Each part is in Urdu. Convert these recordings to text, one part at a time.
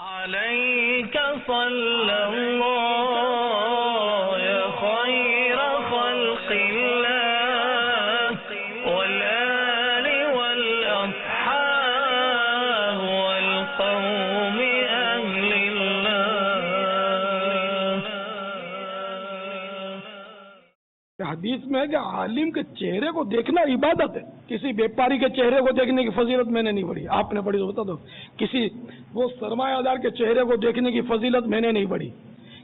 عليك صلى الله يا خير خلق الله والآل والأصحاب والقوم أهل الله. حدیث میں ہے کہ عالم کے چہرے کو دیکھنا عبادت ہے. کسی بیپاری کے چہرے کو دیکھنے کی فضیلت میں نے نہیں پڑھی، آپ نے پڑھی تو بتا دو. کسی وہ سرمایہ دار کے چہرے کو دیکھنے کی فضیلت میں نے نہیں پڑھی.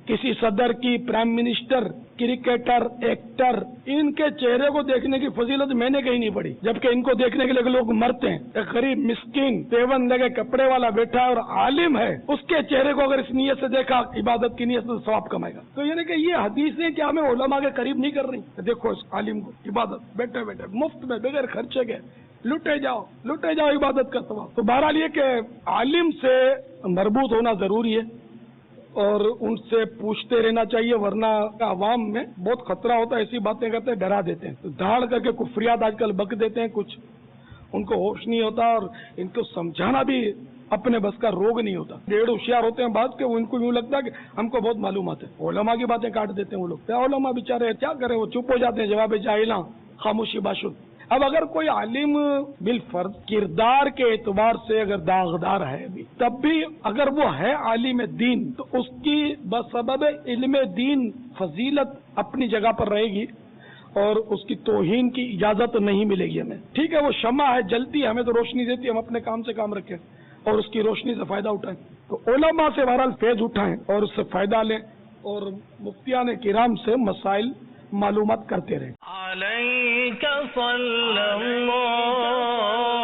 کسی صدر کی، پرائم منسٹر، کرکٹر، ایکٹر، ان کے چہرے کو دیکھنے کی فضیلت میں نے کہیں نہیں پڑھی. جبکہ ان کو دیکھنے کے لیے لوگ مرتے ہیں. ایک غریب مسکین پیون لگے کپڑے والا بیٹھا ہے اور عالم ہے، اس کے چہرے کو اگر اس نیت سے دیکھا، عبادت کی نیت سے ثواب کمائے گا. تو یعنی کہ یہ حدیثیں کیا ہمیں علماء کے قریب نہیں کر رہی؟ دیکھو اس عالم کو عبادت بیٹھے بیٹھے مفت میں بغیر خرچے کے لٹے جاؤ عبادت کا ثواب. تو بہرحال یہ کہ عالم سے مربوط ہونا ضروری ہے اور ان سے پوچھتے رہنا چاہیے، ورنہ عوام میں بہت خطرہ ہوتا ہے. ایسی باتیں کرتے ہیں، ڈرا دیتے ہیں، تو دھاڑ کر کے کفریات آج کل بک دیتے ہیں. کچھ ان کو ہوش نہیں ہوتا اور ان کو سمجھانا بھی اپنے بس کا روگ نہیں ہوتا. ڈیڑھ ہوشیار ہوتے ہیں بعض کے، ان کو یوں لگتا ہے کہ ہم کو بہت معلومات ہے. علماء کی باتیں کاٹ دیتے ہیں وہ لوگ. علماء بیچارے کیا کریں، وہ چپ ہو جاتے ہیں، جواب جاہلاں، خاموشی باشد. اب اگر کوئی عالم بالفرض کردار کے اعتبار سے اگر داغدار ہے بھی، تب بھی اگر وہ ہے عالم دین، تو اس کی بسبب علم دین فضیلت اپنی جگہ پر رہے گی اور اس کی توہین کی اجازت نہیں ملے گی ہمیں. ٹھیک ہے، وہ شمع ہے، جلتی ہے، ہمیں تو روشنی دیتی ہے، ہم اپنے کام سے کام رکھیں اور اس کی روشنی سے فائدہ اٹھائیں. تو علماء سے بہرحال فیض اٹھائیں اور اس سے فائدہ لیں اور مفتیان کرام سے مسائل معلومات کرتے رہیں. عليك صلى الله